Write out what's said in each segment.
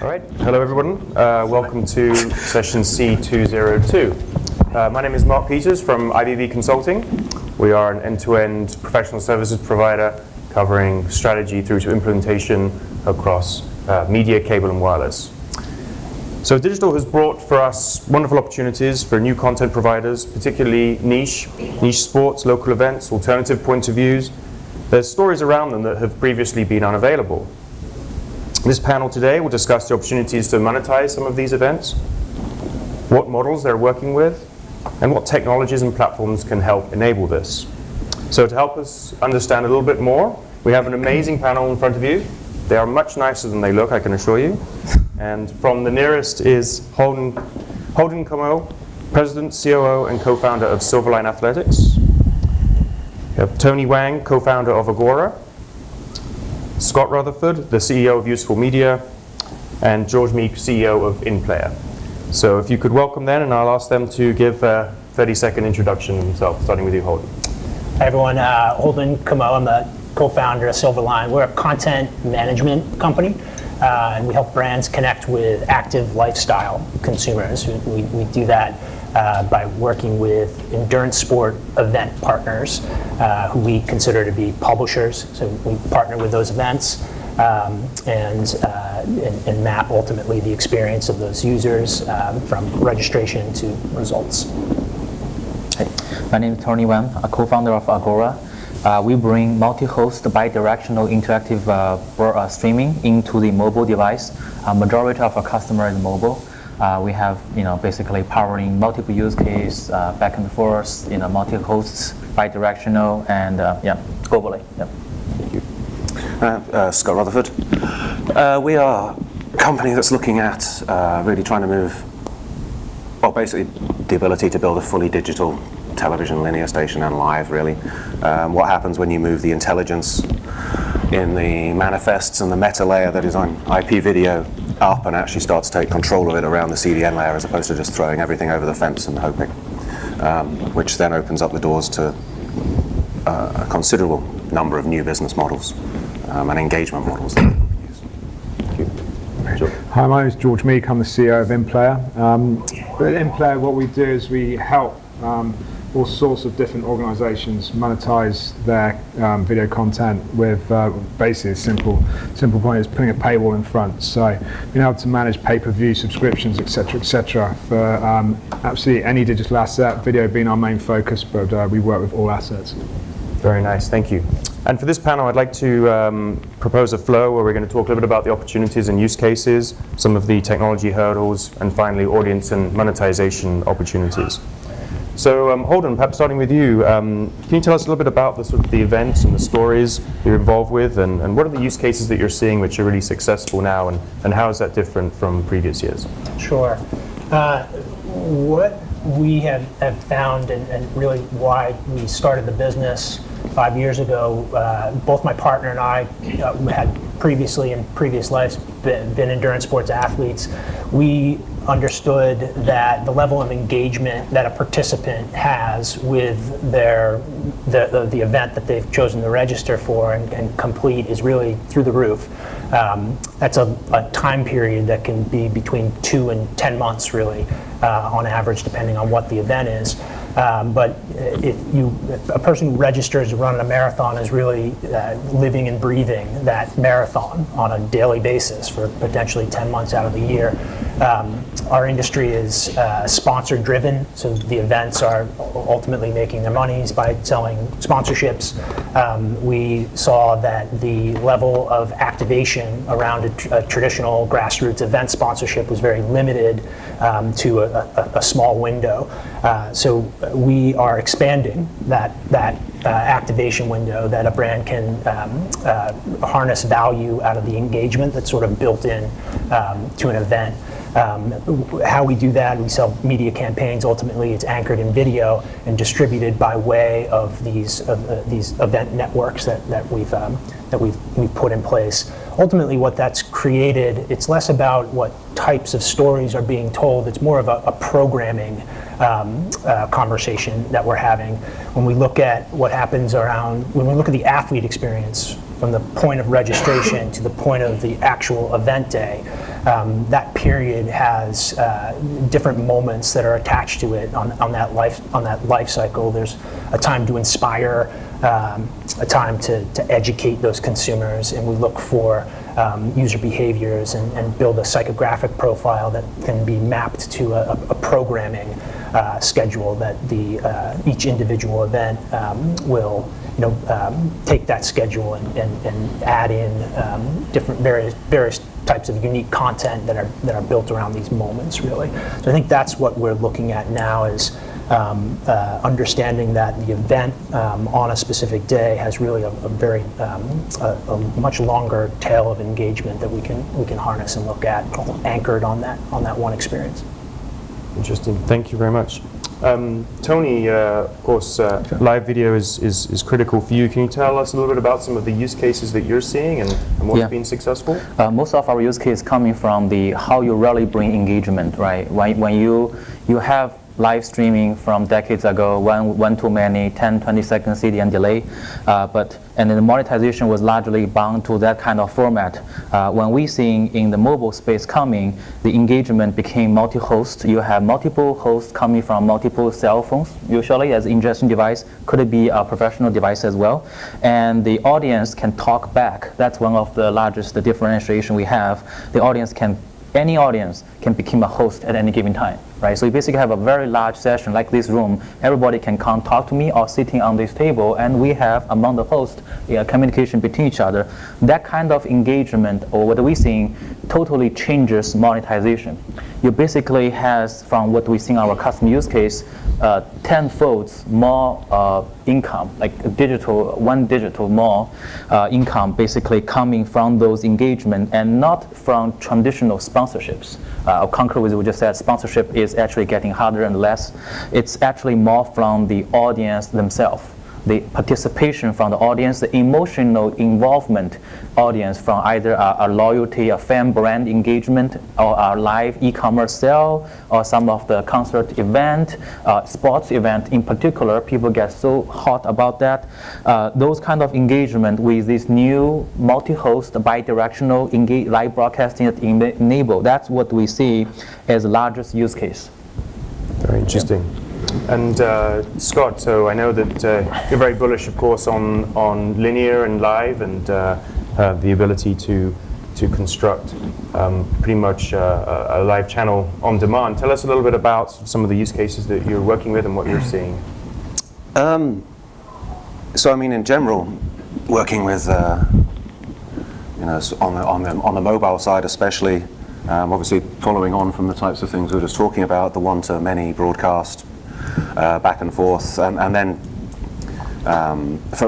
All right, hello everyone. Welcome to session C202. My name is Mark Peters from IBV Consulting. We are an end-to-end professional services provider covering strategy through to implementation across media, cable, and wireless. So digital has brought for us wonderful opportunities for new content providers, particularly niche sports, local events, alternative point of views. There's stories around them that have previously been unavailable. This panel today will discuss the opportunities to monetize some of these events, what models they're working with, and what technologies and platforms can help enable this. So to help us understand a little bit more, we have an amazing panel in front of you. They are much nicer than they look, I can assure you. And from the nearest is Holden Comeau, President, COO, and co-founder of SilverLine Athletics. We have Tony Wang, co-founder of Agora. Scott Rutherford, the CEO of Useful Media, and George Meek, CEO of InPlayer. So if you could welcome them, and I'll ask them to give a 30-second introduction themselves, starting with you, Holden. Hi everyone, Holden Comeau. I'm the co-founder of SilverLine. We're a content management company, and we help brands connect with active lifestyle consumers. We do that by working with endurance sport event partners who we consider to be publishers. So we partner with those events and map ultimately the experience of those users from registration to results. Hey, my name is Tony Wang, a co-founder of Agora. We bring multi-host bi-directional interactive streaming into the mobile device. Majority of our customers is mobile. We have, basically powering multiple use case, back and forth, multi-hosts, bi-directional, and globally. Yeah. Thank you. Scott Rutherford. We are a company that's looking at really trying to move, basically the ability to build a fully digital television linear station and live, really. What happens when you move the intelligence in the manifests and the meta layer that is on IP video up and actually start to take control of it around the CDN layer as opposed to just throwing everything over the fence and hoping, which then opens up the doors to a considerable number of new business models and engagement models that people can use. Thank you. Hi, my name is George Meek. I'm the CEO of InPlayer. At InPlayer, what we do is we help all sorts of different organizations monetize their video content with basically a simple point is putting a paywall in front. So being able to manage pay-per-view subscriptions, etc., for absolutely any digital asset, video being our main focus, but we work with all assets. Very nice, thank you. And for this panel, I'd like to propose a flow where we're going to talk a little bit about the opportunities and use cases, some of the technology hurdles, and finally audience and monetization opportunities. So Holden, perhaps starting with you, can you tell us a little bit about the events and the stories you're involved with, and what are the use cases that you're seeing which are really successful now, and how is that different from previous years? Sure. What we have found, and really why we started the business 5 years ago, both my partner and I had previously in previous lives been endurance sports athletes. We understood that the level of engagement that a participant has with the event that they've chosen to register for and complete is really through the roof. That's a time period that can be between 2 and 10 months really on average, depending on what the event is. But if a person who registers to run a marathon is really living and breathing that marathon on a daily basis for potentially 10 months out of the year. Our industry is sponsor driven, so the events are ultimately making their monies by selling sponsorships. We saw that the level of activation around a traditional grassroots event sponsorship was very limited to a small window. So we are expanding that activation window that a brand can harness value out of the engagement that's sort of built in to an event. How we do that, we sell media campaigns. Ultimately, it's anchored in video and distributed by way of these event networks that we've put in place. Ultimately, what that's created, it's less about what types of stories are being told. It's more of a programming conversation that we're having. When we look at what happens when we look at the athlete experience from the point of registration to the point of the actual event day, that period has different moments that are attached to it on that life cycle. There's a time to inspire, a time to educate those consumers, and we look for user behaviors and build a psychographic profile that can be mapped to a programming schedule that each individual event will take that schedule and add in different various types of unique content that are built around these moments, really. So I think that's what we're looking at now, is understanding that the event on a specific day has really a much longer tail of engagement that we can harness and look at, anchored on that one experience. Interesting. Thank you very much. Tony, of course, live video is critical for you. Can you tell us a little bit about some of the use cases that you're seeing and what's been successful? Most of our use case coming from the how you really bring engagement, right? When you have live streaming from decades ago, one too many, 10, 20 second CDN delay, and then the monetization was largely bound to that kind of format. When we seeing in the mobile space coming, the engagement became multi-host. You have multiple hosts coming from multiple cell phones, usually as ingestion device, could it be a professional device as well, and the audience can talk back. That's one of the largest differentiation we have. Any audience can become a host at any given time, right? So you basically have a very large session like this room. Everybody can come talk to me or sitting on this table, and we have among the hosts communication between each other. That kind of engagement, or what we're seeing, totally changes monetization. You basically has, from what we see in our custom use case, 10-fold more income, like one digital more income, basically coming from those engagement and not from traditional sponsorships. I'll concur with what you just said. Sponsorship is actually getting harder and less. It's actually more from the audience themselves. The participation from the audience, the emotional involvement audience from either a loyalty, a fan brand engagement, or a live e-commerce sale, or some of the concert event, sports event in particular. People get so hot about that. Those kind of engagement with this new multi-host, bi-directional live broadcasting that enable, that's what we see as the largest use case. Very interesting. Yeah. And Scott, so I know that you're very bullish, of course, on linear and live, and the ability to construct pretty much a live channel on demand. Tell us a little bit about some of the use cases that you're working with and what you're seeing. So I mean, in general, working with on the mobile side especially, obviously following on from the types of things we were just talking about, the one-to-many broadcast, back and forth, and then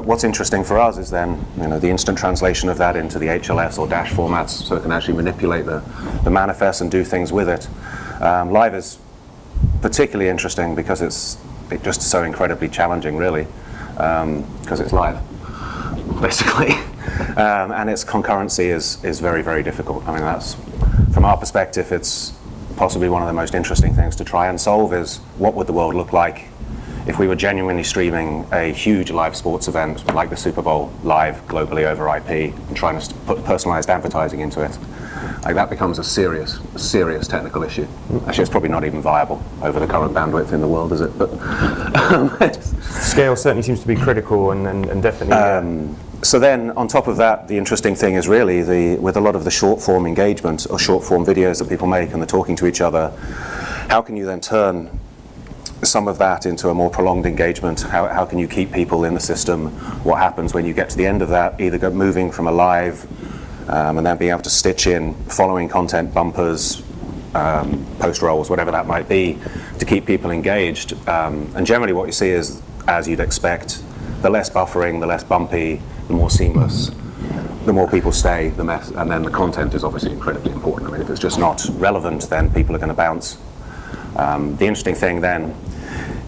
what's interesting for us is then the instant translation of that into the HLS or dash formats, so it can actually manipulate the manifest and do things with it. Live is particularly interesting because it's just so incredibly challenging, really, because it's live, basically, and its concurrency is very, very difficult. I mean, that's, from our perspective, it's possibly one of the most interesting things to try and solve is what would the world look like if we were genuinely streaming a huge live sports event like the Super Bowl live globally over IP and trying to put personalized advertising into it. Like, that becomes a serious technical issue. Actually, it's probably not even viable over the current bandwidth in the world, is it? But scale certainly seems to be critical, and definitely. So then, on top of that, the interesting thing is really with a lot of the short-form engagement or short-form videos that people make and they're talking to each other, how can you then turn some of that into a more prolonged engagement? How can you keep people in the system? What happens when you get to the end of that, either moving from a live and then being able to stitch in following content, bumpers, post rolls, whatever that might be, to keep people engaged. And generally what you see is, as you'd expect, the less buffering, the less bumpy, the more seamless, the more people stay, and then the content is obviously incredibly important. I mean, if it's just not relevant, then people are going to bounce. The interesting thing then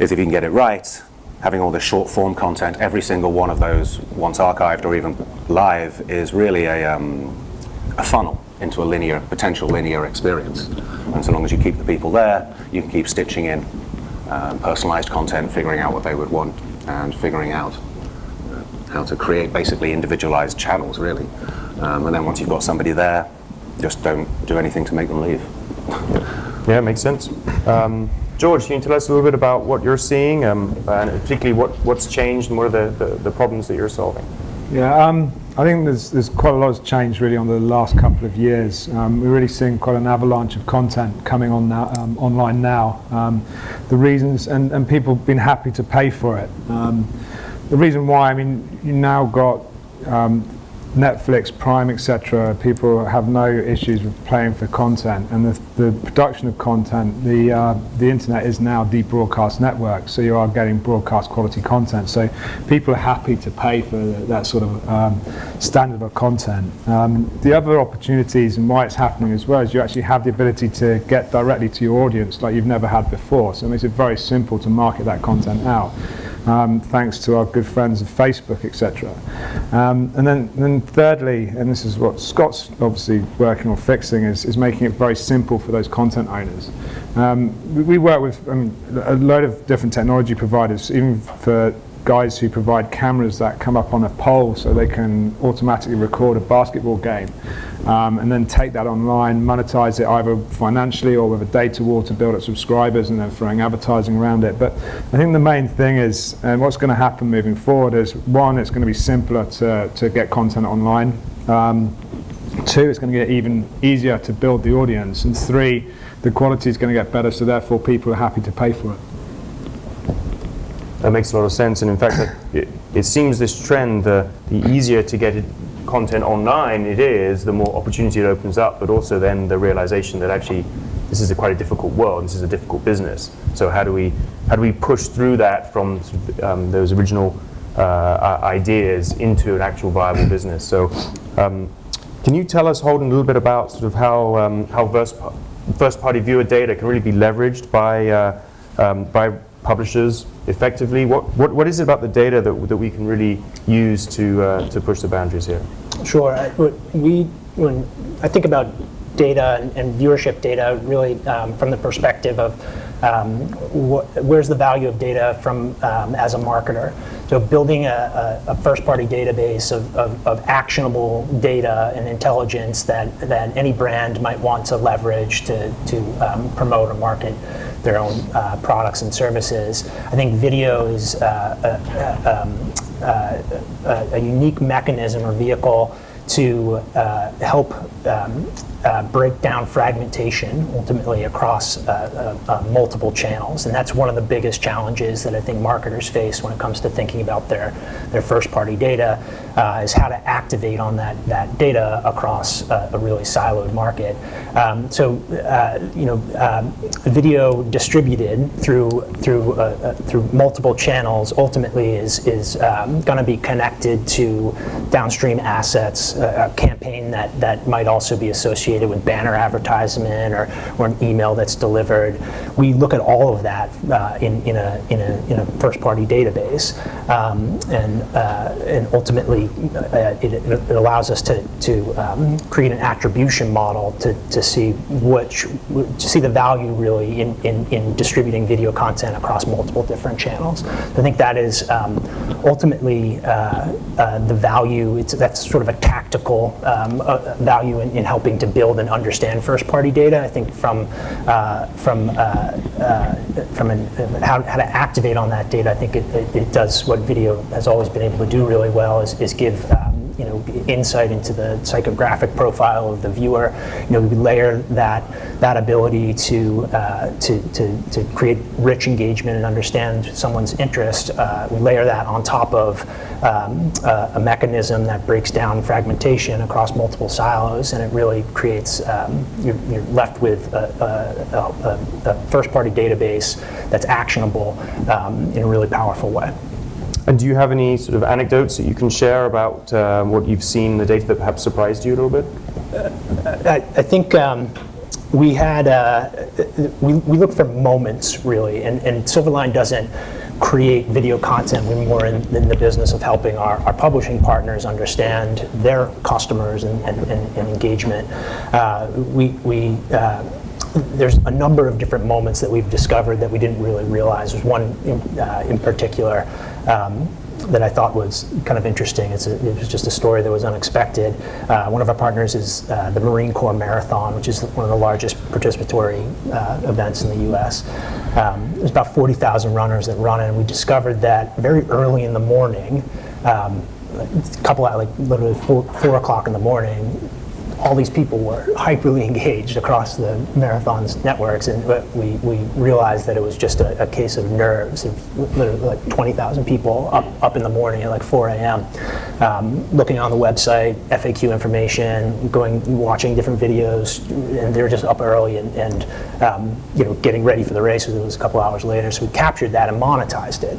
is, if you can get it right, having all this short form content, every single one of those, once archived or even live, is really a funnel into a potential linear experience. And so long as you keep the people there, you can keep stitching in personalized content, figuring out what they would want, and figuring out how to create basically individualized channels, really. And then once you've got somebody there, just don't do anything to make them leave. Yeah, makes sense. George, can you tell us a little bit about what you're seeing, and particularly what's changed and what are the problems that you're solving? Yeah, I think there's quite a lot has changed really on the last couple of years. We're really seeing quite an avalanche of content coming on now, online now. The reasons, and people have been happy to pay for it. The reason why, I mean, you now got Netflix, Prime, etc. People have no issues with paying for content, and the production of content, the internet is now the broadcast network, so you are getting broadcast quality content. So people are happy to pay for that sort of standard of content. The other opportunities and why it's happening as well is you actually have the ability to get directly to your audience like you've never had before. So it makes it very simple to market that content out. Thanks to our good friends of Facebook, etc. And then thirdly, and this is what Scott's obviously working on fixing, is making it very simple for those content owners. We work with a load of different technology providers, even for guys who provide cameras that come up on a pole so they can automatically record a basketball game. And then take that online, monetize it either financially or with a data wall to build up subscribers and then throwing advertising around it. But I think the main thing is, and what's going to happen moving forward is, one, it's going to be simpler to get content online. Two, it's going to get even easier to build the audience. And three, the quality is going to get better, so therefore people are happy to pay for it. That makes a lot of sense, and in fact, it seems this trend, the easier to get content online it is, the more opportunity it opens up, but also then the realization that actually this is quite a difficult world, this is a difficult business. So how do we push through that from those original ideas into an actual viable business? So can you tell us, Holden, a little bit about sort of how first-party viewer data can really be leveraged by publishers effectively? What is it about the data that we can really use to push the boundaries here? Sure. When I think about data and viewership data, really from the perspective of where's the value of data from as a marketer. So building a first-party database of actionable data and intelligence that any brand might want to leverage to promote or market their own products and services. I think video is a unique mechanism or vehicle to help break down fragmentation ultimately across multiple channels. And that's one of the biggest challenges that I think marketers face when it comes to thinking about their first-party data, is how to activate on that data across a really siloed market. Video distributed through multiple channels ultimately is going to be connected to downstream assets, a campaign that might also be associated with banner advertisement or an email that's delivered. We look at all of that in a first-party database, and ultimately it allows us to create an attribution model to see the value really in distributing video content across multiple different channels. I think that is ultimately the value. That's sort of a tactical value in helping to build and understand first-party data. I think from how to activate on that data, I think it does what video has always been able to do really well, is give insight into the psychographic profile of the viewer. We layer that ability to create rich engagement and understand someone's interest. We layer that on top of a mechanism that breaks down fragmentation across multiple silos, and it really creates, you're left with a first-party database that's actionable in a really powerful way. And do you have any sort of anecdotes that you can share about what you've seen in the data that perhaps surprised you a little bit? I think we look for moments really, and SilverLine doesn't create video content. We're more in the business of helping our publishing partners understand their customers and engagement. There's a number of different moments that we've discovered that we didn't really realize. There's one in particular. that I thought was kind of interesting. It was just a story that was unexpected. One of our partners is the Marine Corps Marathon, which is one of the largest participatory events in the U.S. There's about 40,000 runners that run it, and we discovered that very early in the morning, literally 4 o'clock in the morning, all these people were hyperly engaged across the marathon's networks, and we realized that it was just a case of nerves. Literally like 20,000 people up in the morning at like 4 a.m. Looking on the website, FAQ information, watching different videos, and they were just up early and getting ready for the race. It was a couple hours later, so we captured that and monetized it.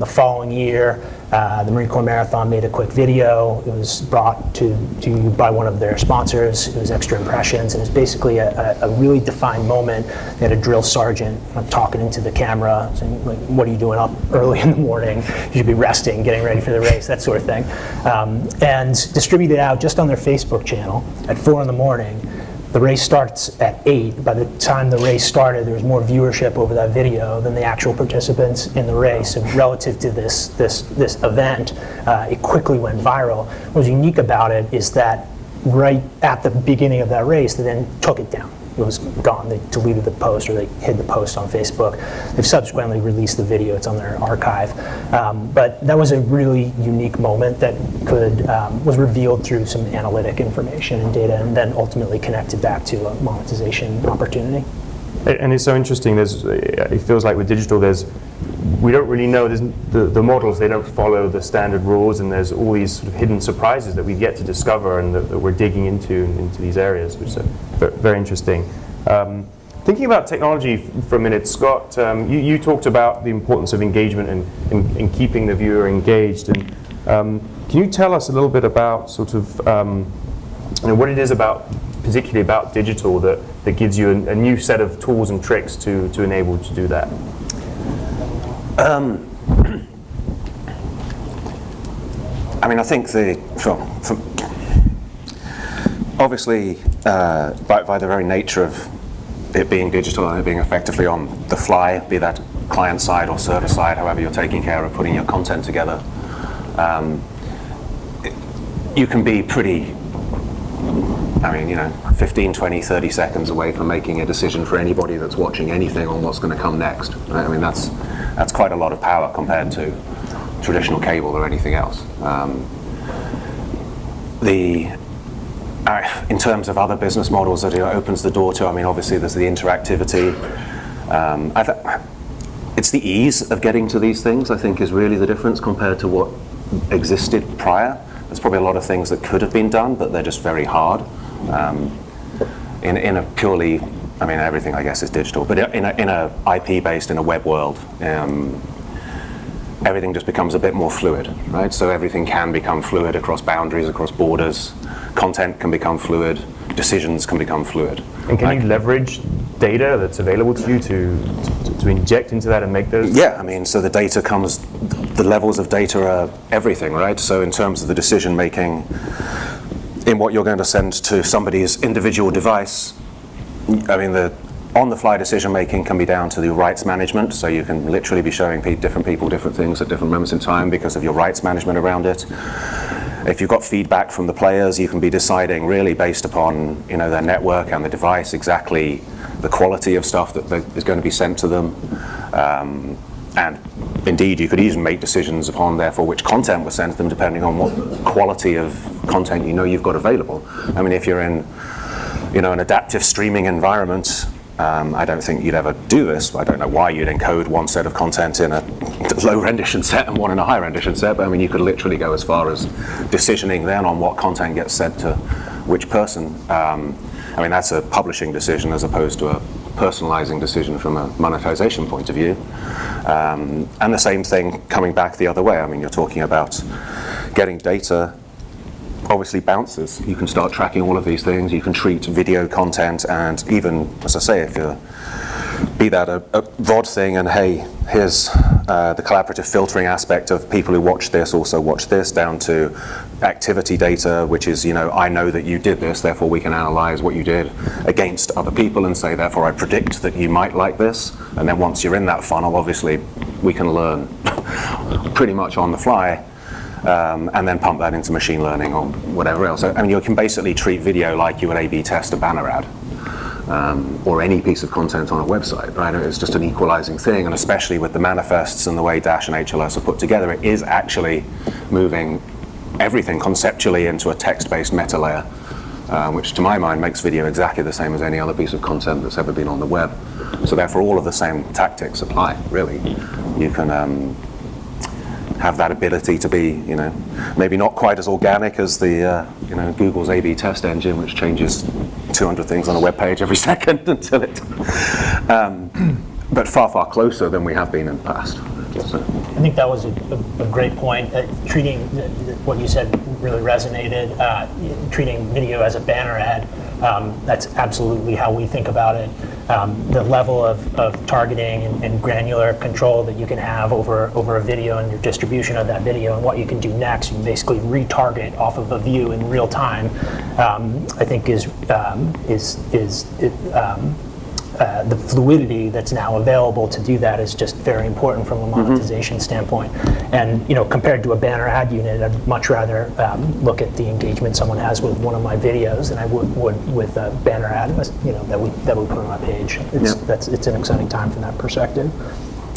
The following year, the Marine Corps Marathon made a quick video. It was brought to you by one of their sponsors. It was extra impressions, and it was basically a really defined moment. They had a drill sergeant talking into the camera, saying, like, what are you doing up early in the morning? You should be resting, getting ready for the race, that sort of thing. And distributed out just on their Facebook channel at 4 in the morning. The race starts at 8. By the time the race started, there was more viewership over that video than the actual participants in the race. And relative to this event, it quickly went viral. What was unique about it is that right at the beginning of that race, they then took it down. It was gone. They deleted the post, or they hid the post on Facebook. They've subsequently released the video. It's on their archive. But that was a really unique moment that was revealed through some analytic information and data, and then ultimately connected back to a monetization opportunity. And it's so interesting. It feels like with digital, we don't really know. The models, they don't follow the standard rules, and there's all these sort of hidden surprises that we've yet to discover, and that we're digging into these areas, which are very interesting. Thinking about technology for a minute, Scott, you talked about the importance of engagement and keeping the viewer engaged. And can you tell us a little bit about sort of what it is particularly about digital that gives you a new set of tools and tricks to enable to do that? I think obviously by the very nature of it being digital and it being effectively on the fly, be that client side or server side, however you're taking care of putting your content together, you can be pretty 15, 20, 30 seconds away from making a decision for anybody that's watching anything on what's going to come next. Right? That's quite a lot of power compared to traditional cable or anything else. In terms of other business models that it opens the door to, obviously there's the interactivity. It's the ease of getting to these things, I think, is really the difference compared to what existed prior. There's probably a lot of things that could have been done, but they're just very hard. In a purely, everything I guess is digital, but in a IP-based, in a web world, everything just becomes a bit more fluid, right? So everything can become fluid across boundaries, across borders. Content can become fluid. Decisions can become fluid. And can you leverage data that's available to you to inject into that and make those? Yeah, so the data comes, the levels of data are everything, right? So in terms of the decision making, in what you're going to send to somebody's individual device, the on-the-fly decision-making can be down to the rights management, so you can literally be showing different people different things at different moments in time because of your rights management around it. If you've got feedback from the players, you can be deciding really based upon their network and the device exactly the quality of stuff that is going to be sent to them. And indeed, you could even make decisions upon, therefore, which content was sent to them depending on what quality of content you've got available. If you're in an adaptive streaming environment, I don't think you'd ever do this. I don't know why you'd encode one set of content in a low rendition set and one in a high rendition set, but you could literally go as far as decisioning then on what content gets sent to which person. That's a publishing decision as opposed to a personalizing decision from a monetization point of view. And the same thing coming back the other way. You're talking about getting data. Obviously bounces. You can start tracking all of these things. You can treat video content, and even, as I say, if you be that a VOD thing, and hey, here's the collaborative filtering aspect of people who watch this also watch this, down to activity data, which is, I know that you did this, therefore we can analyze what you did against other people and say, therefore I predict that you might like this. And then once you're in that funnel, obviously we can learn pretty much on the fly, and then pump that into machine learning or whatever else. I mean, you can basically treat video like you would A/B test a banner ad. Or any piece of content on a website, right? It's just an equalizing thing, and especially with the manifests and the way Dash and HLS are put together, it is actually moving everything conceptually into a text-based meta layer, which to my mind makes video exactly the same as any other piece of content that's ever been on the web. So therefore all of the same tactics apply, really. You can have that ability to be, maybe not quite as organic as the, Google's A/B test engine, which changes 200 things on a web page every second until it, but far, far closer than we have been in the past. So. I think that was a great point. Treating what you said really resonated. Treating video as a banner ad, that's absolutely how we think about it. The level of targeting and granular control that you can have over a video and your distribution of that video and what you can do next, you basically retarget off of a view in real time. I think is the fluidity that's now available to do that is just very important from a monetization standpoint. And compared to a banner ad unit, I'd much rather look at the engagement someone has with one of my videos than I would with a banner ad, that we put on my page. It's an exciting time from that perspective.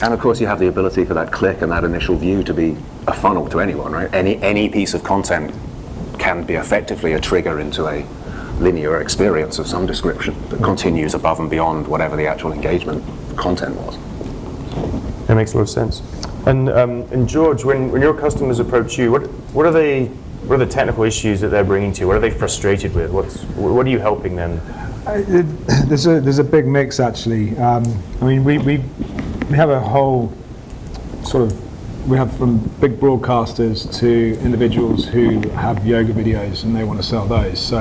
And of course, you have the ability for that click and that initial view to be a funnel to anyone, right? Any piece of content can be effectively a trigger into a linear experience of some description that continues above and beyond whatever the actual engagement content was. That makes a lot of sense. And George, when your customers approach you, what are the technical issues that they're bringing to you? What are they frustrated with? What are you helping them? There's a big mix, actually. I mean, we have a whole sort of, we have from big broadcasters to individuals who have yoga videos and they want to sell those. So,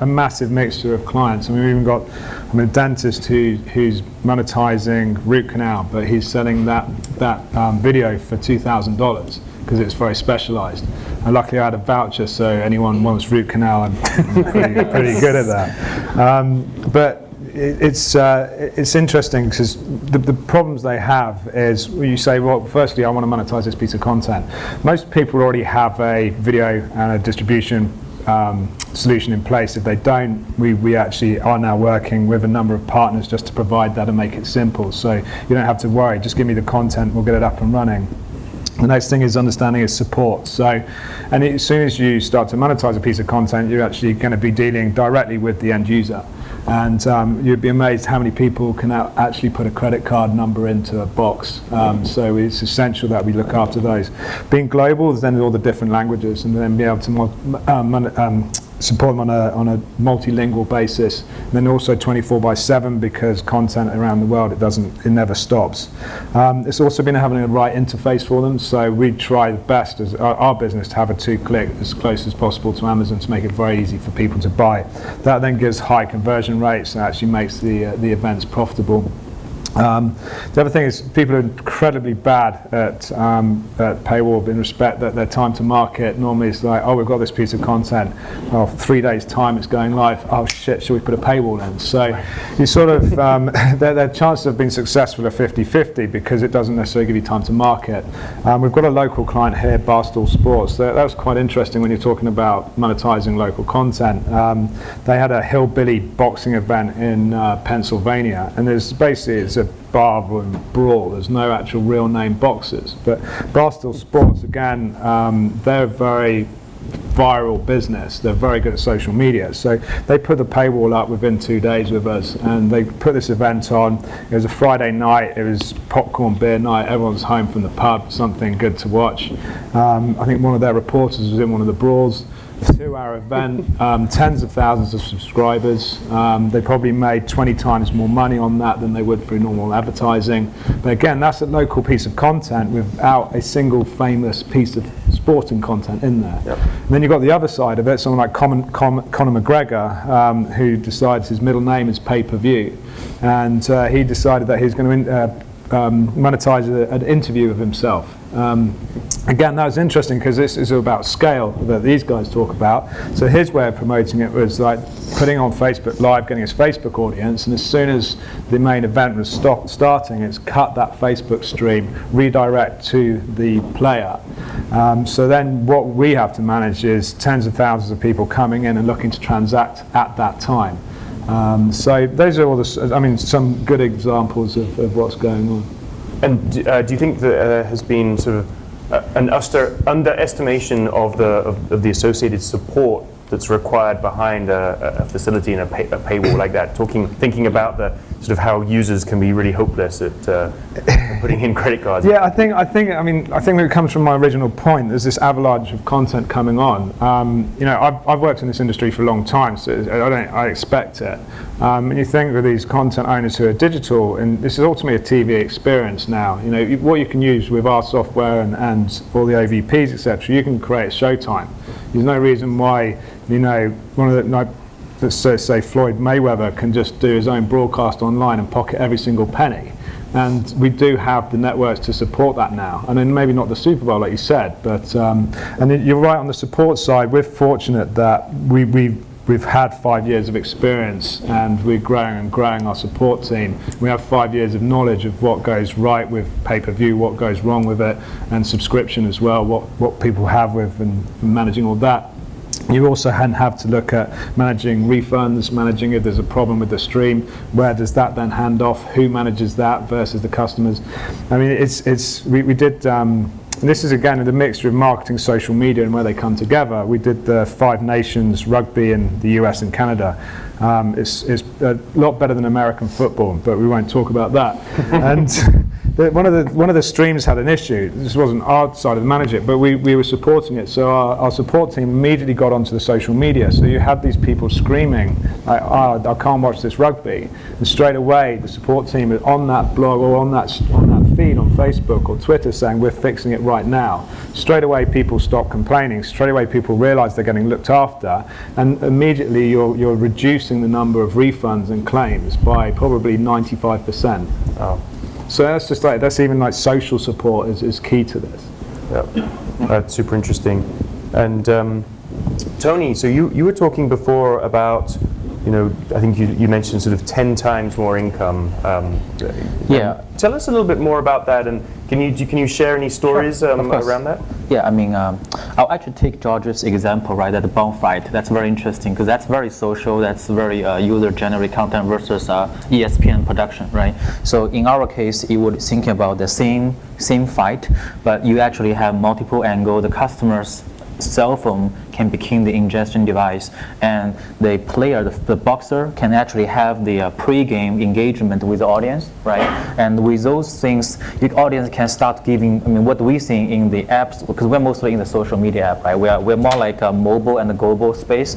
a massive mixture of clients. I mean, we've even got a dentist who's monetizing root canal, but he's selling that video for $2,000 because it's very specialized. And luckily I had a voucher, so anyone wants root canal, I'm pretty good at that. But it's interesting because the problems they have is you say, well, firstly, I want to monetize this piece of content. Most people already have a video and a distribution solution in place. If they don't, we actually are now working with a number of partners just to provide that and make it simple. So you don't have to worry, just give me the content, we'll get it up and running. The next thing is understanding is support. So, and as soon as you start to monetize a piece of content, you're actually going to be dealing directly with the end user. And you'd be amazed how many people can actually put a credit card number into a box. So it's essential that we look after those. Being global, then all the different languages, and then be able to support them on a multilingual basis. And then also 24/7, because content around the world, it never stops. It's also been having a right interface for them. So we try the best as our business to have a 2-click as close as possible to Amazon to make it very easy for people to buy. That then gives high conversion rates and actually makes the events profitable. The other thing is people are incredibly bad at paywall in respect that their time to market normally is like, oh, we've got this piece of content, oh, 3 days time it's going live, oh shit, should we put a paywall in? So you sort of, their chances of being successful are 50-50 because it doesn't necessarily give you time to market. We've got a local client here, Barstool Sports. That was quite interesting when you're talking about monetizing local content. They had a hillbilly boxing event in Pennsylvania, and it's a barroom brawl. There's no actual real name boxers, but Barstool Sports, again, they're a very viral business. They're very good at social media, so they put the paywall up within 2 days with us, and they put this event on. It was a Friday night. It was popcorn beer night. Everyone's home from the pub, something good to watch. I think one of their reporters was in one of the brawls. A 2-hour event, tens of thousands of subscribers. They probably made 20 times more money on that than they would through normal advertising. But again, that's a local piece of content without a single famous piece of sporting content in there. Yep. And then you've got the other side of it, someone like Conor McGregor, who decides his middle name is pay-per-view. And he decided that he's going to monetize an interview of himself. Again, that was interesting because this is about scale that these guys talk about. So his way of promoting it was like putting on Facebook Live, getting his Facebook audience, and as soon as the main event was starting, it's cut that Facebook stream, redirect to the player. So then what we have to manage is tens of thousands of people coming in and looking to transact at that time. So those are all some good examples of what's going on. And do you think that there has been sort of an underestimation of the associated support that's required behind a facility and a paywall like that? Thinking about the sort of how users can be really hopeless at putting in credit cards. Yeah, I think it comes from my original point. There's this avalanche of content coming on. I've worked in this industry for a long time, so I expect it. And you think with these content owners who are digital, and this is ultimately a TV experience now. What you can use with our software and all the OVPs, etc. You can create Showtime. There's no reason why let's say Floyd Mayweather can just do his own broadcast online and pocket every single penny. And we do have the networks to support that now. And then maybe not the Super Bowl, like you said, but and you're right on the support side. We're fortunate that we've had 5 years of experience, and we're growing our support team. We have 5 years of knowledge of what goes right with pay-per-view, what goes wrong with it, and subscription as well, what people have with and managing all that. You also have to look at managing refunds, managing if there's a problem with the stream, where does that then hand off, who manages that versus the customers. I mean, we did, this is again the mixture of marketing, social media, and where they come together. We did the 5 Nations rugby in the US and Canada. It's a lot better than American football, but we won't talk about that. And one of the streams had an issue. This wasn't our side of the manager, but we were supporting it. So our support team immediately got onto the social media. So you had these people screaming, like, I can't watch this rugby. And straight away, the support team on that blog or on that feed on Facebook or Twitter saying, we're fixing it right now. Straight away, people stop complaining. Straight away, people realize they're getting looked after. And immediately, you're reducing the number of refunds and claims by probably 95%. Oh. So that's even like social support is key to this. Yeah, that's super interesting. And Tony, so you were talking before about, I think you mentioned sort of 10 times more income. Yeah. Tell us a little bit more about that, and can you share any stories around that? Yeah, I mean, I'll actually take George's example, right, at the bond fight. That's very interesting because that's very social, that's very user-generated content versus ESPN production, right? So in our case, you would think about the same fight, but you actually have multiple angles. The customer's cell phone can become the ingestion device, and the player, the boxer, can actually have the pre-game engagement with the audience, right? And with those things, the audience can start giving. I mean, what we see in the apps, because we're mostly in the social media app, right? We're more like a mobile and the global space.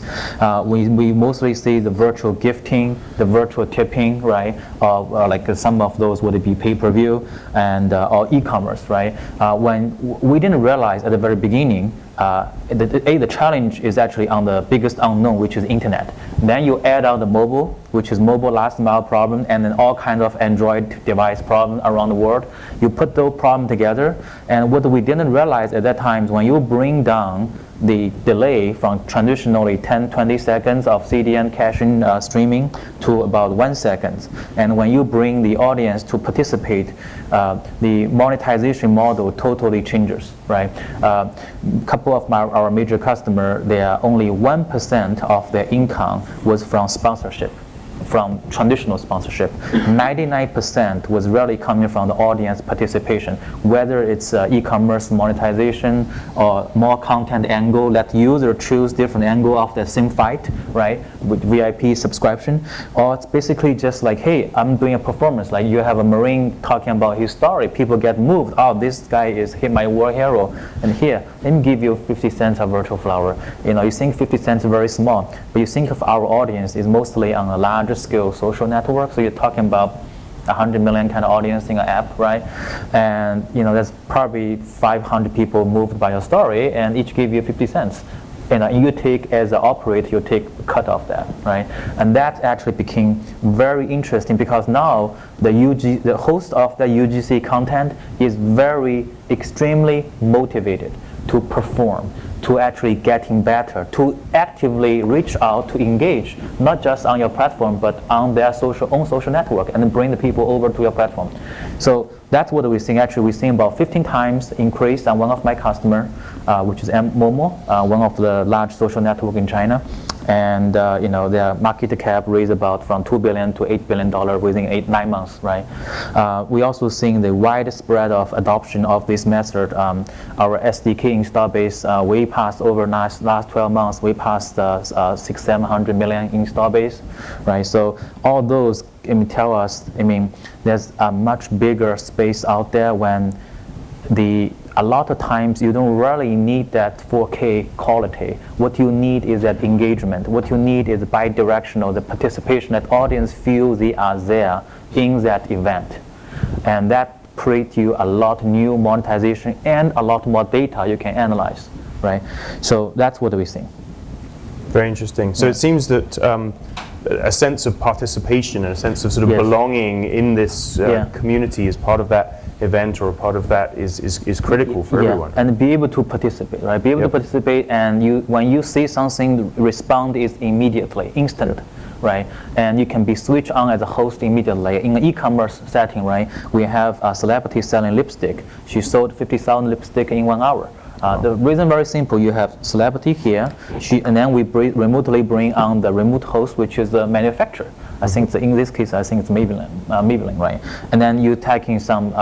We mostly see the virtual gifting, the virtual tipping, right? Like some of those would be pay-per-view and or e-commerce, right? When we didn't realize at the very beginning. The challenge is actually on the biggest unknown, which is internet. Then you add on the mobile, which is mobile last mile problem, and then all kinds of Android device problem around the world. You put those problems together, and what we didn't realize at that time is when you bring down the delay from traditionally 10-20 seconds of CDN caching streaming to about 1 second. And when you bring the audience to participate, the monetization model totally changes, right? A couple of our major customers, they are only 1% of their income was from sponsorship. From traditional sponsorship. 99% was really coming from the audience participation, whether it's e-commerce monetization or more content angle, let user choose different angle of the same fight, right, with VIP subscription, or it's basically just like, hey, I'm doing a performance, like you have a Marine talking about his story, people get moved, oh, this guy is my war hero, and here, let me give you 50 cents of virtual flower. You think 50 cents is very small, but you think of our audience is mostly on a larger scale social network, so you're talking about 100 million kind of audience in an app, right? And that's probably 500 people moved by your story, and each give you 50 cents. you take as an operator, you take a cut of that, right? And that actually became very interesting because now the host of the UGC content is very extremely motivated to perform, to actually getting better, to actively reach out, to engage, not just on your platform, but on their own social network, and bring the people over to your platform. So that's what we're seeing. Actually, we're seeing about 15 times increase on one of my customer, which is Momo, one of the large social network in China. And their market cap raised about from $2 billion to $8 billion within 8-9 months, right? We also seeing the widespread of adoption of this method. Our SDK install base, we passed over last 12 months, we passed 600-700 million install base, right? So all those tell us, there's a much bigger space out there when a lot of times you don't really need that 4K quality. What you need is that engagement. What you need is bi-directional, the participation, that audience feel they are there in that event. And that creates you a lot new monetization and a lot more data you can analyze, right? So that's what we're seeing. Very interesting. So it seems that a sense of participation and a sense of sort of belonging in this community as part of that event or a part of that is critical for everyone. And be able to participate, right? Be able to participate, and when you see something, respond is immediately, instant, right? And you can be switched on as a host immediately. In an e-commerce setting, right, we have a celebrity selling lipstick. She sold 50,000 lipstick in 1 hour. The reason very simple. You have celebrity here, and then we remotely bring on the remote host, which is the manufacturer. I think in this case, I think it's Maybelline, right? And then you tagging some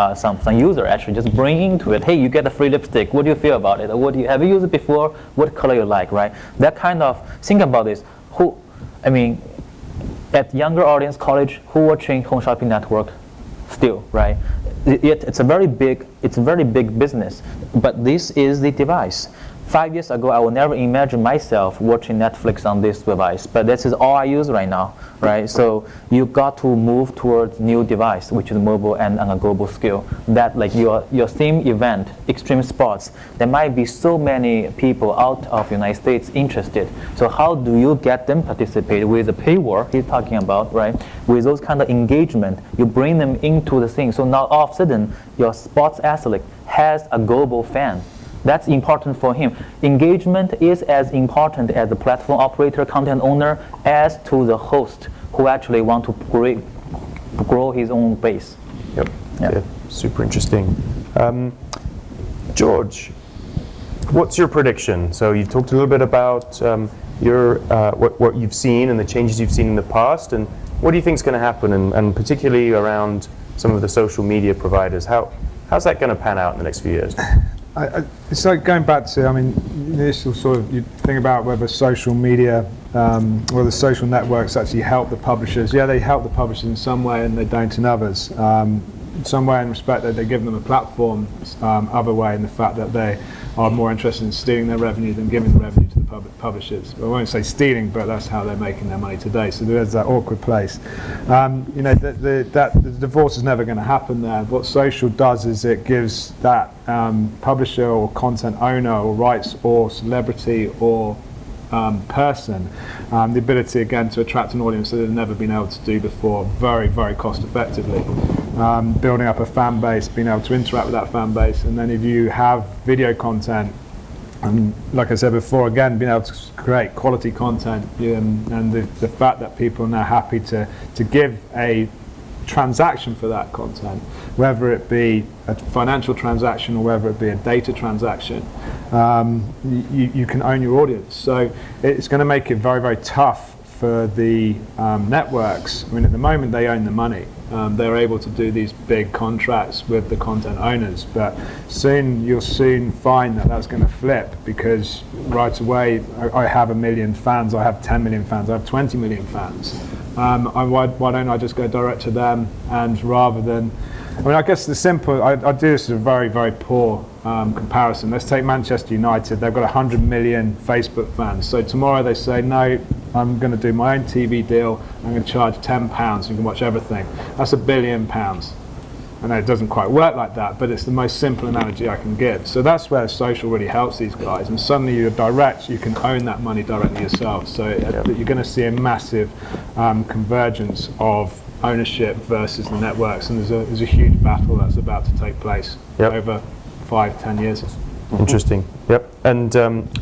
user actually just bring into it. Hey, you get a free lipstick. What do you feel about it? Or have you used it before? What color you like, right? That kind of think about this. At younger audience, college, who watching Home Shopping Network, still, right? It's a very big business, but this is the device. 5 years ago, I would never imagine myself watching Netflix on this device, but this is all I use right now, right? So you got to move towards new device, which is mobile and on a global scale. That like your theme event, extreme sports, there might be so many people out of the United States interested. So how do you get them participate with the paywall he's talking about, right? With those kind of engagement, you bring them into the thing. So now all of a sudden, your sports athlete has a global fan. That's important for him. Engagement is as important as the platform operator, content owner, as to the host who actually want to grow his own base. Yep. Yeah. Super interesting. George, what's your prediction? So you've talked a little bit about what you've seen and the changes you've seen in the past, and what do you think is going to happen, and particularly around some of the social media providers? How's that going to pan out in the next few years? It's like going back to, this will sort of, you think about whether social media or the social networks actually help the publishers. Yeah, they help the publishers in some way and they don't in others. Some way in respect that they give them a platform, other way in the fact that they are more interested in stealing their revenue than giving the revenue to the publishers. I won't say stealing, but that's how they're making their money today. So there's that awkward place. The divorce is never going to happen there. What social does is it gives that publisher or content owner or rights or celebrity or person the ability again to attract an audience that they've never been able to do before, very, very cost effectively. Building up a fan base, being able to interact with that fan base, and then if you have video content, and like I said before, again, being able to create quality content, and the fact that people are now happy to give a transaction for that content, whether it be a financial transaction or whether it be a data transaction, you can own your audience. So it's going to make it very, very tough for the networks. At the moment they own the money. They're able to do these big contracts with the content owners, but you'll soon find that that's going to flip, because right away I have 1 million fans, I have 10 million fans, I have 20 million fans. Why don't I just go direct to them, and rather than, I guess the simple, I do this as a very, very poor comparison. Let's take Manchester United. They've got 100 million Facebook fans. So tomorrow they say, no, I'm going to do my own TV deal. I'm going to charge £10. You can watch everything. That's £1 billion. I know it doesn't quite work like that, but it's the most simple analogy I can give. So that's where social really helps these guys, and suddenly you're direct, you can own that money directly yourself. So you're going to see a massive convergence of ownership versus the networks, and there's a huge battle that's about to take place over 5-10 years. Interesting. Yep. And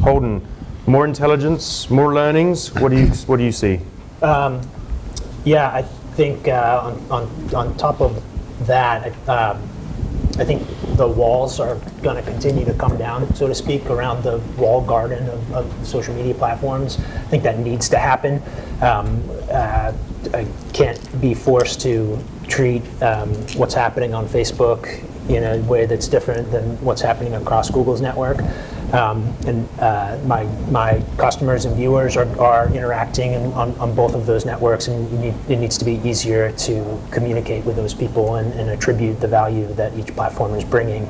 Holden, more intelligence, more learnings. What do you see? Yeah, I think on top of that, I think the walls are going to continue to come down, so to speak, around the walled garden of social media platforms. I think that needs to happen. I can't be forced to treat what's happening on Facebook in a way that's different than what's happening across Google's network. And my customers and viewers are interacting on both of those networks, and it needs to be easier to communicate with those people and attribute the value that each platform is bringing.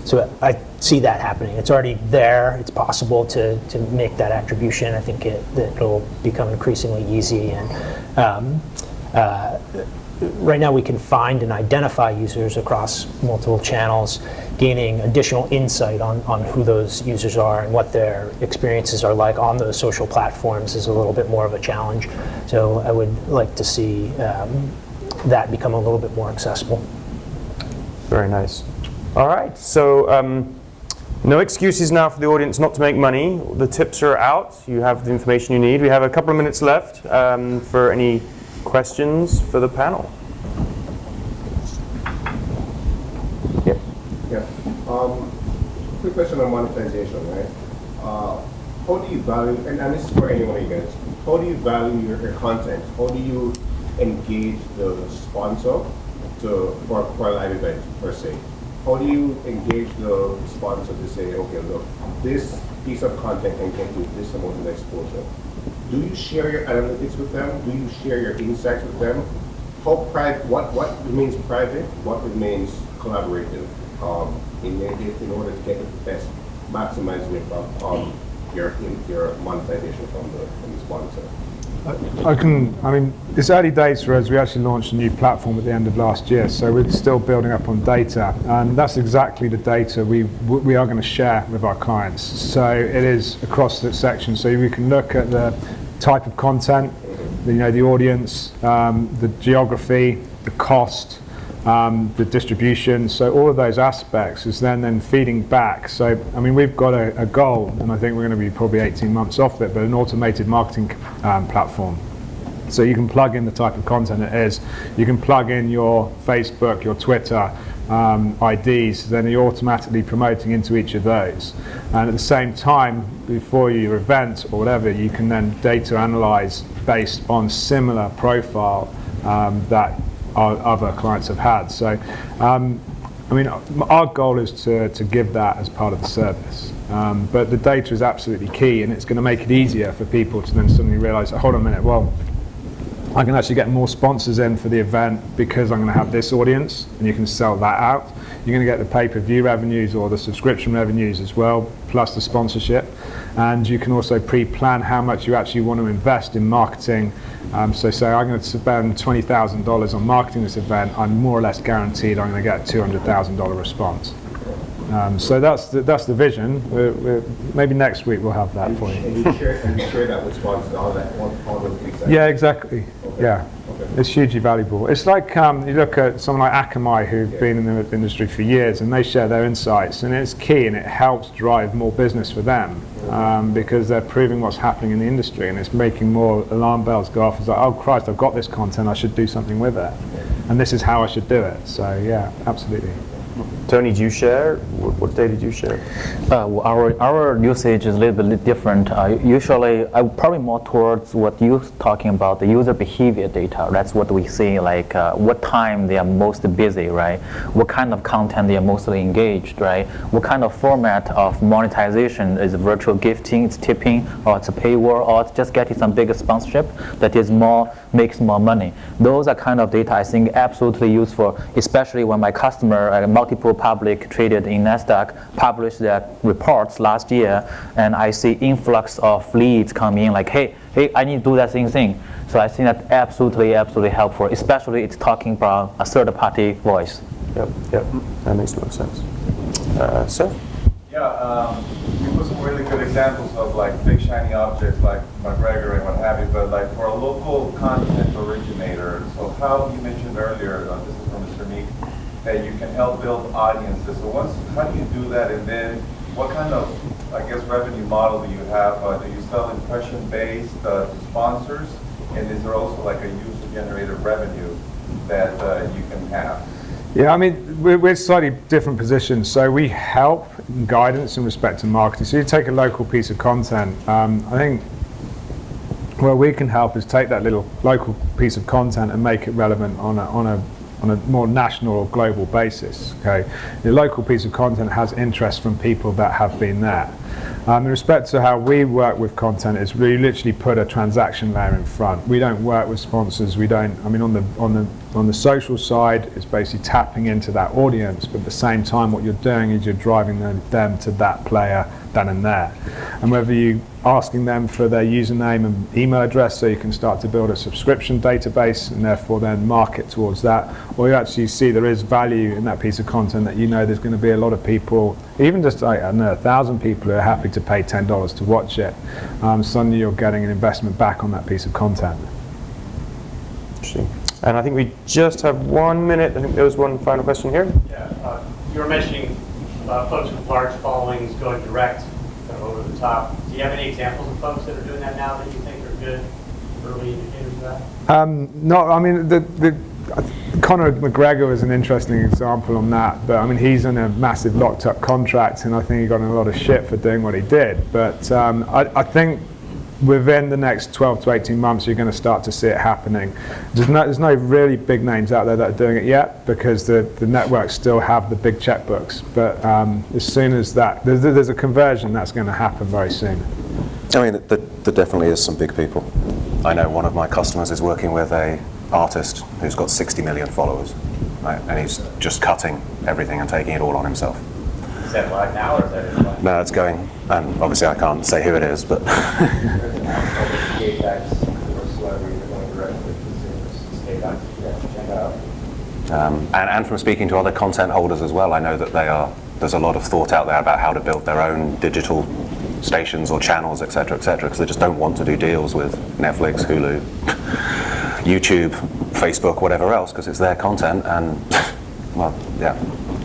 So I see that happening. It's already there. It's possible to make that attribution. I think it'll become increasingly easy. And right now we can find and identify users across multiple channels. Gaining additional insight on who those users are and what their experiences are like on those social platforms is a little bit more of a challenge. So I would like to see that become a little bit more accessible. Very nice. All right, so no excuses now for the audience not to make money. The tips are out. You have the information you need. We have a couple of minutes left for any questions for the panel. Yep. Yeah. Quick question on monetization, right? How do you value, and this is for anyone of you guys, how do you value your content? How do you engage the sponsor for a live event, per se? How do you engage the sponsor to say, okay, look, this piece of content can get you this amount of exposure? Do you share your analytics with them? Do you share your insights with them? What remains private? What remains collaborative? In order to get the best, maximize your monetization from the sponsor. It's early days for us. We actually launched a new platform at the end of last year, so we're still building up on data, and that's exactly the data we are going to share with our clients. So it is across the section, so we can look at the type of content, the audience, the geography, the cost, the distribution. So all of those aspects is then feeding back. So we've got a goal, and I think we're going to be probably 18 months off it, but an automated marketing platform. So you can plug in the type of content it is. You can plug in your Facebook, your Twitter IDs, then you're automatically promoting into each of those. And at the same time, before your event or whatever, you can then data analyze based on similar profile that our other clients have had. So, our goal is to give that as part of the service. But the data is absolutely key, and it's going to make it easier for people to then suddenly realize, hold on a minute, well, I can actually get more sponsors in for the event because I'm going to have this audience, and you can sell that out. You're going to get the pay-per-view revenues or the subscription revenues as well, plus the sponsorship. And you can also pre-plan how much you actually want to invest in marketing. So say I'm going to spend $20,000 on marketing this event, I'm more or less guaranteed I'm going to get a $200,000 response. So that's the vision. Maybe next week we'll have that for you. And you share that with sponsors, all those things. Yeah, exactly. Okay. Yeah, okay. It's hugely valuable. It's like you look at someone like Akamai who've been in the industry for years, and they share their insights, and it's key, and it helps drive more business for them because they're proving what's happening in the industry, and it's making more alarm bells go off. It's like, oh Christ, I've got this content, I should do something with it, and this is how I should do it. So yeah, absolutely. Tony, do you share? What data do you share? Our usage is a little bit different. Usually, probably more towards what you're talking about, the user behavior data. That's what we see, like what time they are most busy, right? What kind of content they are mostly engaged, right? What kind of format of monetization is virtual gifting, it's tipping, or it's a paywall, or it's just getting some bigger sponsorship that is makes more money. Those are kind of data I think absolutely useful, especially when my customer, multiple public traded in NASDAQ, published their reports last year, and I see influx of leads come in like, hey, hey, I need to do that same thing. So I think that's absolutely helpful, especially it's talking from a third-party voice. Yep, that makes a lot of sense. Sir? Yeah, you put some really good examples of like big shiny objects like McGregor and what have you, but like for a local content originator, so how you mentioned earlier, this is from Mr. Meek, that you can help build audiences. So how do you do that, and then what kind of, I guess, revenue model do you have? Do you sell impression-based to sponsors, and is there also like a user-generated revenue that you can have? Yeah, I mean, we're slightly different positions. So we help in guidance in respect to marketing. So you take a local piece of content. I think where we can help is take that little local piece of content and make it relevant on a more national or global basis. Okay, the local piece of content has interest from people that have been there. In respect to how we work with content, is we literally put a transaction layer in front. We don't work with sponsors. We don't. I mean, on the social side, it's basically tapping into that audience, but at the same time, what you're doing is you're driving them to that player then and there. And whether you asking them for their username and email address so you can start to build a subscription database and therefore then market towards that, or you actually see there is value in that piece of content that you know there's going to be a lot of people, even just like, I don't know, 1,000 people who are happy to pay $10 to watch it, suddenly you're getting an investment back on that piece of content. Interesting. And I think we just have 1 minute. I think there was one final question here. Yeah, you were mentioning folks with large followings going direct, kind of over the top. Do you have any examples of folks that are doing that now that you think are good early indicators of that? No, I mean, Conor McGregor is an interesting example on that, but I mean, he's in a massive locked up contract, and I think he got in a lot of shit for doing what he did. But I think within the next 12 to 18 months, you're going to start to see it happening. There's no really big names out there that are doing it yet, because the networks still have the big checkbooks. But as soon as there's a conversion that's going to happen very soon. I mean, there definitely is some big people. I know one of my customers is working with an artist who's got 60 million followers, right? And he's just cutting everything and taking it all on himself. Is that live now, or is that in live? No, it's going, and obviously I can't say who it is, but and from speaking to other content holders as well, I know that there's a lot of thought out there about how to build their own digital stations or channels, etc., because they just don't want to do deals with Netflix, Hulu, YouTube, Facebook, whatever else, because it's their content, and well, yeah.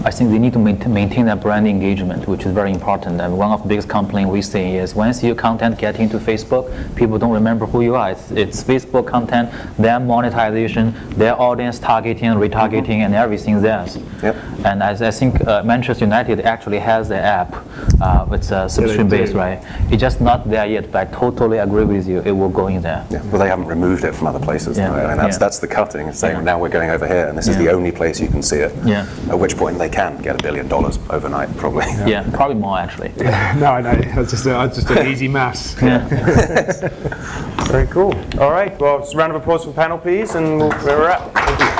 I think they need to maintain that brand engagement, which is very important. And one of the biggest complaints we see is once your content gets into Facebook, people don't remember who you are. It's Facebook content, their monetization, their audience targeting, retargeting, and everything theirs. Yep. And as I think Manchester United actually has the app. It's subscription-based, right? It's just not there yet, but I totally agree with you. It will go in there. Yeah, well, they haven't removed it from other places. Yeah. Right? I mean, that's the cutting. It's saying now we're going over here, and this is the only place you can see it. Yeah. At which point they can get $1 billion overnight, probably. Yeah, probably more actually. No, I know. It's just an easy maths. Yeah. Very cool. All right. Well, just a round of applause for the panel, please, and we're wrap. Thank you.